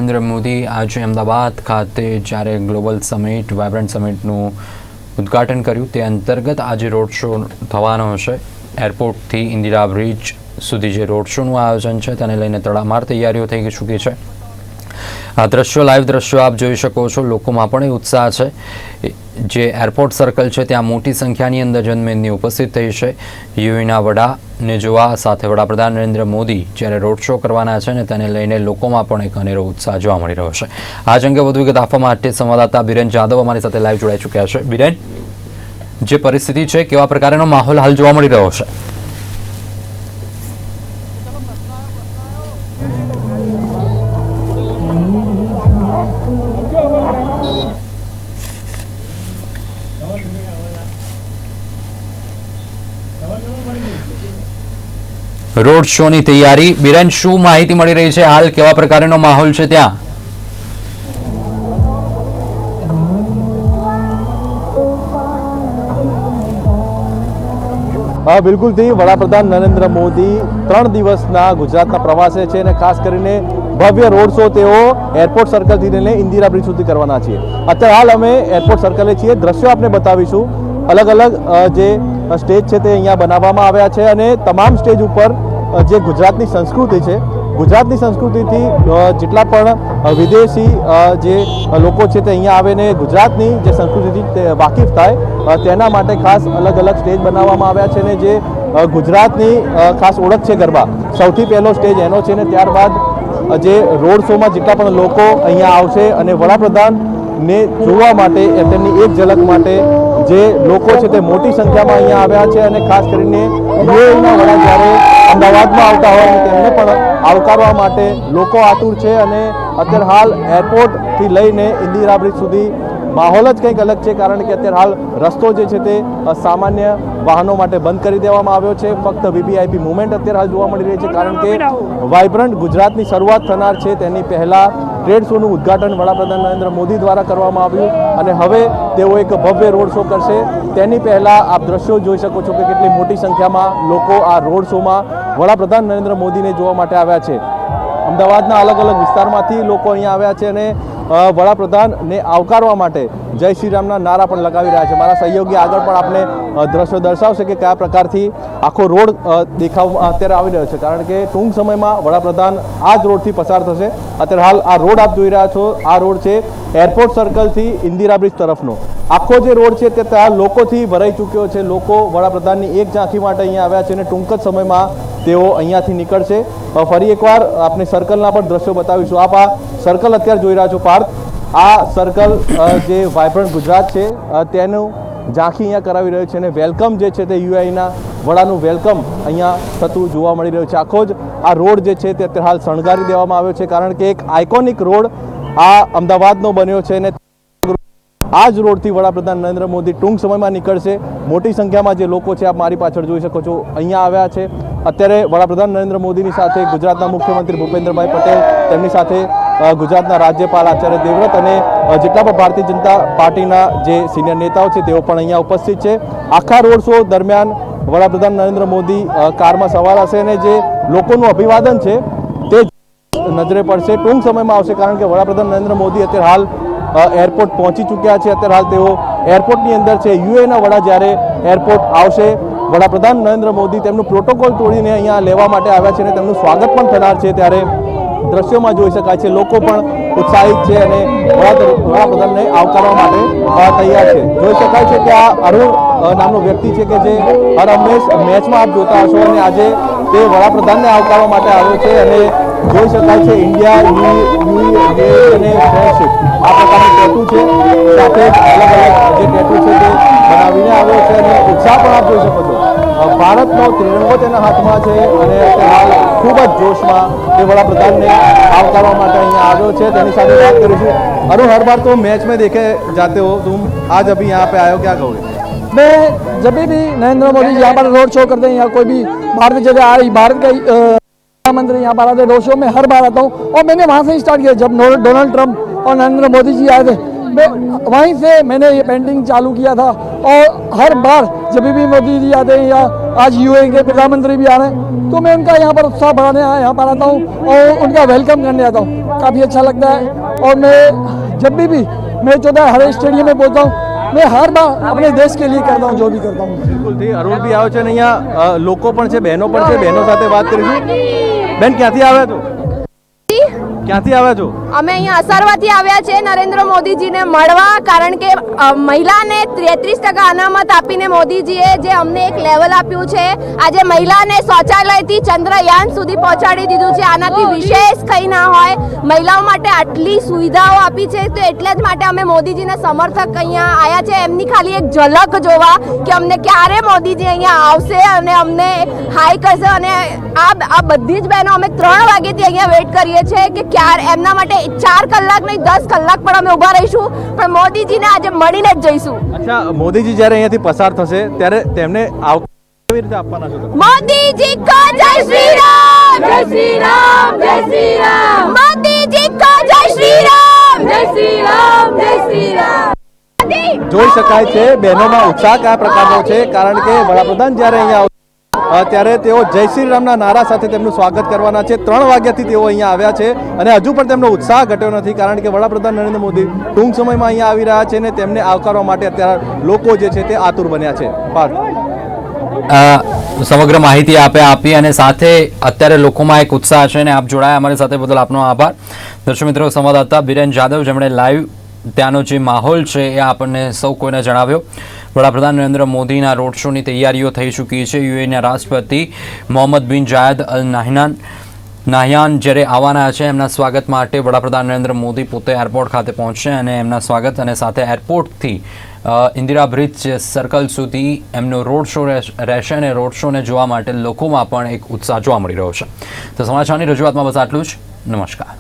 નરેન્દ્ર મોદી આજે અમદાવાદ ખાતે જ્યારે ગ્લોબલ સમિટ વાઇબ્રન્ટ સમિટનું ઉદ્ઘાટન કર્યું તે અંતર્ગત આજે રોડ શો થવાનો હશે। એરપોર્ટથી ઇન્દિરા બ્રિજ સુધી જે રોડ શોનું આયોજન છે તેને લઈને તડામાર તૈયારીઓ થઈ ચૂકી છે। આ દ્રશ્યો લાઈવ દ્રશ્યો આપ જોઈ શકો છો। લોકોમાં પણ એ ઉત્સાહ છે। જે એરપોર્ટ સર્કલ છે ત્યાં મોટી સંખ્યાની અંદર જનમેદની ઉપસ્થિત થઈ છે। યુએઈના વડાને જોવા સાથે વડાપ્રધાન નરેન્દ્ર મોદી જ્યારે રોડ શો કરવાના છે ને તેને લઈને લોકોમાં પણ એક અનેરો ઉત્સાહ જોવા મળી રહ્યો છે। આ અંગે વધુ વિગત આપવા માટે સંવાદદાતા બીરેન જાદવ અમારી સાથે લાઈવ જોડાઈ ચૂક્યા છે। બીરેન, જે પરિસ્થિતિ છે કેવા પ્રકારનો માહોલ હાલ જોવા મળી રહ્યો છે? रोड शो ની તૈયારી બીરેન, શું માહિતી મળી રહી છે? હાલ કેવા પ્રકારનો માહોલ છે ત્યાં? બિલકુલ થી વડાપ્રધાન નરેન્દ્ર મોદી 3 દિવસના ગુજરાતના પ્રવાસે છે અને ખાસ કરીને ભવ્ય રોડ શો તેઓ એરપોર્ટ સર્કલથી લઈને ઇન્દિરા બ્રિજ સુધી કરવાના છે। અત્યારે હાલ અમે એરપોર્ટ સર્કલે છીએ। દ્રશ્યો આપને બતાવીશું। અલગ અલગ જે સ્ટેજ છે તે અહીંયા બનાવવામાં આવ્યા છે અને તમામ સ્ટેજ ઉપર જે ગુજરાતની સંસ્કૃતિ છે, ગુજરાતની સંસ્કૃતિથી જેટલા પણ વિદેશી જે લોકો છે તે અહીંયા આવીને ગુજરાતની જે સંસ્કૃતિથી વાકેફ થાય તેના માટે ખાસ અલગ અલગ સ્ટેજ બનાવવામાં આવ્યા છે ને જે ગુજરાતની ખાસ ઓળખ છે ગરબા, સૌથી પહેલો સ્ટેજ એનો છે ને ત્યારબાદ જે રોડ શોમાં જેટલા પણ લોકો અહીંયા આવશે અને વડાપ્રધાનને જોવા માટે તેમની એક ઝલક માટે જે લોકો છે તે મોટી સંખ્યામાં અહીંયા આવ્યા છે અને ખાસ કરીને યુએઈના વડા જ્યારે અમદાવાદમાં આવતા હોય તેમને પણ આવકારવા માટે લોકો આતુર છે અને અત્યારે હાલ એરપોર્ટથી લઈને ઇન્દિરા બ્રિજ સુધી માહોલ જ કંઈક અલગ છે। કારણ કે અત્યારે હાલ રસ્તો જે છે તે સામાન્ય વાહનો માટે બંધ કરી દેવામાં આવ્યો છે। ફક્ત વીવીઆઈપી મુવમેન્ટ અત્યારે હાલ જોવા મળી રહી છે કારણ કે વાઇબ્રન્ટ ગુજરાતની શરૂઆત થનાર છે તેની પહેલાં ટ્રેડ શોનું ઉદ્ઘાટન વડાપ્રધાન નરેન્દ્ર મોદી દ્વારા કરવામાં આવ્યું અને હવે તેઓ એક ભવ્ય રોડ શો કરશે। તેની પહેલાં આપ દ્રશ્યો જોઈ શકો છો કે કેટલી મોટી સંખ્યામાં લોકો આ રોડ શોમાં વડાપ્રધાન નરેન્દ્ર મોદીને જોવા માટે આવ્યા છે। અમદાવાદના અલગ અલગ વિસ્તારમાંથી લોકો અહીંયા આવ્યા છે અને વડાપ્રધાનને આવકારવા માટે જય શ્રી રામના નારા પણ લગાવી રહ્યા છે। મારા સહયોગી આગળ પણ આપને દ્રશ્યો દર્શાવશે કે કયા પ્રકારથી આખો રોડ દેખાવમાં અત્યારે આવી રહ્યો છે કારણ કે ટૂંક સમયમાં વડાપ્રધાન આ જ રોડથી પસાર થશે। અત્યારે હાલ આ રોડ આપ જોઈ રહ્યા છો, આ રોડ છે એરપોર્ટ સર્કલથી ઇન્દિરા બ્રિજ તરફનો। આખો જે રોડ છે તે ત્યાં લોકોથી ભરાઈ ચૂક્યો છે। લોકો વડાપ્રધાનની એક ઝાંખી માટે અહીંયા આવ્યા છે અને ટૂંક જ સમયમાં તેઓ અહીંયાથી નીકળશે। ફરી એકવાર આપણે સર્કલના પણ દ્રશ્યો બતાવીશું। આપ આ સર્કલ અત્યારે જોઈ રહ્યા છો પાર્થ, આ સર્કલ જે વાઇબ્રન્ટ ગુજરાત છે તેનું ઝાંખી અહીંયા કરાવી રહ્યું છે અને વેલકમ જે છે તે યુએઈના વડાનું વેલકમ અહીંયા થતું જોવા મળી રહ્યું છે। આખો જ આ રોડ જે છે તે અત્યારે હાલ શણગારી દેવામાં આવ્યો છે કારણ કે એક આઇકોનિક રોડ આ અમદાવાદનો બન્યો છે અને આ જ રોડથી વડાપ્રધાન નરેન્દ્ર મોદી ટૂંક સમયમાં નીકળશે। મોટી સંખ્યામાં જે લોકો છે આપ મારી પાછળ જોઈ શકો છો અહીંયા આવ્યા છે। અત્યારે વડાપ્રધાન નરેન્દ્ર મોદીની સાથે ગુજરાતના મુખ્યમંત્રી ભૂપેન્દ્રભાઈ પટેલ, તેમની સાથે ગુજરાતના રાજ્યપાલ આચાર્ય દેવવ્રત અને જેટલા પણ ભારતીય જનતા પાર્ટીના જે સિનિયર નેતાઓ છે તેઓ પણ અહીંયા ઉપસ્થિત છે। આખા રોડ શો દરમિયાન વડાપ્રધાન નરેન્દ્ર મોદી કારમાં સવાર હશે અને જે લોકોનું અભિવાદન છે તે નજરે પડશે, ટૂંક સમયમાં આવશે કારણ કે વડાપ્રધાન નરેન્દ્ર મોદી અત્યારે હાલ એરપોર્ટ પહોંચી ચૂક્યા છે। અત્યારે હાલ તેઓ એરપોર્ટની અંદર છે। યુએઈના વડા જ્યારે એરપોર્ટ આવશે, વડાપ્રધાન નરેન્દ્ર મોદી તેમનું પ્રોટોકોલ તોડીને અહીંયા લેવા માટે આવ્યા છે અને તેમનું સ્વાગત પણ થનાર છે। ત્યારે દ્રશ્યોમાં જોઈ શકાય છે લોકો પણ ઉત્સાહિત છે અને વડાપ્રધાનને આવકારવા માટે તૈયાર છે। જોઈ શકાય છે કે આ અરુણ નામનો વ્યક્તિ છે કે જે હર હંમેશ મેચમાં આપ જોતા હશો અને આજે તે વડાપ્રધાનને આવકારવા માટે આવ્યો છે અને જોઈ શકાય છે ઇન્ડિયા યુએઈ અને ફ્રેન્ડશિપ આ પ્રકારનું ટેટુ છે, સાથે અલગ અલગ જે ટેટુ છે તે બનાવીને આવ્યો છે અને ઉત્સાહ પણ આપ જોઈ શકો છો। ભારતનો ત્રિરંગો તેના હાથમાં છે અને હાલ ખૂબ જ જોશમાં તે વડાપ્રધાનને આવકારવા માટે અહીંયા આવ્યો છે। તેની સાથે વાત કરીશું। अरुण, हर बार तो मैच में देखे जाते हो तुम, आज अभी यहाँ पे आए हो, क्या कहोगे? मैं जब भी नरेंद्र मोदी यहाँ पर रोड शो करते हैं या कोई भी भारत जगह आई, भारत के प्रधानमंत्री यहाँ पर आते रोड शो में हर बार आता हूँ और मैंने वहाँ से स्टार्ट किया जब डोनाल्ड ट्रंप और नरेंद्र मोदी जी आए थे। वहीं से मैंने ये पेंटिंग चालू किया था और हर बार जब भी मोदी जी आते हैं या आज यूएई के प्रधानमंत्री भी आ रहे हैं, तो मैं उनका यहाँ पर उत्साह बढ़ाने यहाँ पर आता हूँ और उनका वेलकम करने आता हूँ। काफ़ी अच्छा लगता है और मैं जब भी मैच होता है हर स्टेडियम में पहुँचता हूँ, मैं हर बार अपने देश के लिए करता हूँ जो भी करता हूँ। બિલકુલથી અરુણ બી આવ્યો છે અને અહીંયા લોકો પણ છે, બહેનો પણ છે, બહેનો સાથે વાત કરીશું. બેન ક્યાંથી આવ્યા છો? ક્યાંથી આવ્યા છો? અમે અહીંયા અસારવાથી આવ્યા છે નરેન્દ્ર મોદીજીને મળવા, કારણ કે મહિલાને 33% અનામત આપીને મોદીજીએ જે અમને એક લેવલ આપ્યું છે, આજે મહિલાને શૌચાલયથી ચંદ્રયાન સુધી પહોંચાડી દીધું છે. આનાથી વિશેષ કંઈ ના હોય. મહિલાઓ માટે આટલી સુવિધાઓ આપી છે, તો એટલે જ માટે અમે મોદીજીના સમર્થક અહીંયા આવ્યા છે, એમની ખાલી એક ઝલક જોવા કે અમને ક્યારે મોદીજી અહીંયા આવશે અને અમને હાઈ કરશે. અને આ બધી જ બહેનો અમે 3 વાગ્યાથી અહીંયા વેઇટ કરીએ છીએ કે ક્યારે એમના માટે 4 કલાક નહીં 10 કલાક પણ અમે ઊભા રહીશું, પણ મોદીજીને આજે મળીને જ જઈશું. અચ્છા, મોદીજી જ્યારે અહીંયાથી પસાર થશે ત્યારે તેમને કેવી રીતે આપવાના છો તમે? મોદીજી કો જય શ્રી રામ, જય શ્રી રામ, જય શ્રી રામ. મોદીજી કો જય શ્રી રામ, જય શ્રી રામ, જય શ્રી રામ. જોઈ શકાય છે બહેનોમાં ઉત્સાહ કયા પ્રકારનો છે, કારણ કે વડાપ્રધાન જ્યારે અહીંયા ત્યારે તેઓ જય શ્રી રામના નારા સાથે તેમનું સ્વાગત કરવાના છે. 3 વાગ્યાથી તેઓ અહીંયા આવ્યા છે અને હજુ પણ તેમનો ઉત્સાહ ઘટ્યો નથી, કારણ કે વડાપ્રધાન નરેન્દ્ર મોદી ટૂંક સમયમાં અહીંયા આવી રહ્યા છે અને તેમને આવકારવા માટે અત્યારે લોકો જે છે તે આતુર બન્યા છે. સમગ્ર માહિતી આપી અને સાથે અત્યારે લોકોમાં એક ઉત્સાહ છે અને આપ જોડાયા અમારી સાથે બદલ આપનો આભાર. દર્શક મિત્રો, સંવાદદાતા બિરેન જાદવ જેમણે લાઈવ ત્યાંનો જે માહોલ છે એ આપણને સૌ કોઈને જણાવ્યો. વડાપ્રધાન નરેન્દ્ર મોદીના રોડ શોની તૈયારીઓ થઈ ચૂકી છે. યુએઈના રાષ્ટ્રપતિ મોહમ્મદ બિન જાયદ અલ નાહયાન જ્યારે આવવાના છે, એમના સ્વાગત માટે વડાપ્રધાન નરેન્દ્ર મોદી પોતે એરપોર્ટ ખાતે પહોંચશે અને એમના સ્વાગત અને સાથે એરપોર્ટથી ઇન્દિરા બ્રિજ સર્કલ સુધી એમનો રોડ શો રહેશે અને રોડ શોને જોવા માટે લોકોમાં પણ એક ઉત્સાહ જોવા મળી રહ્યો છે. તો સમાચારની રજૂઆતમાં બસ આટલું જ. નમસ્કાર.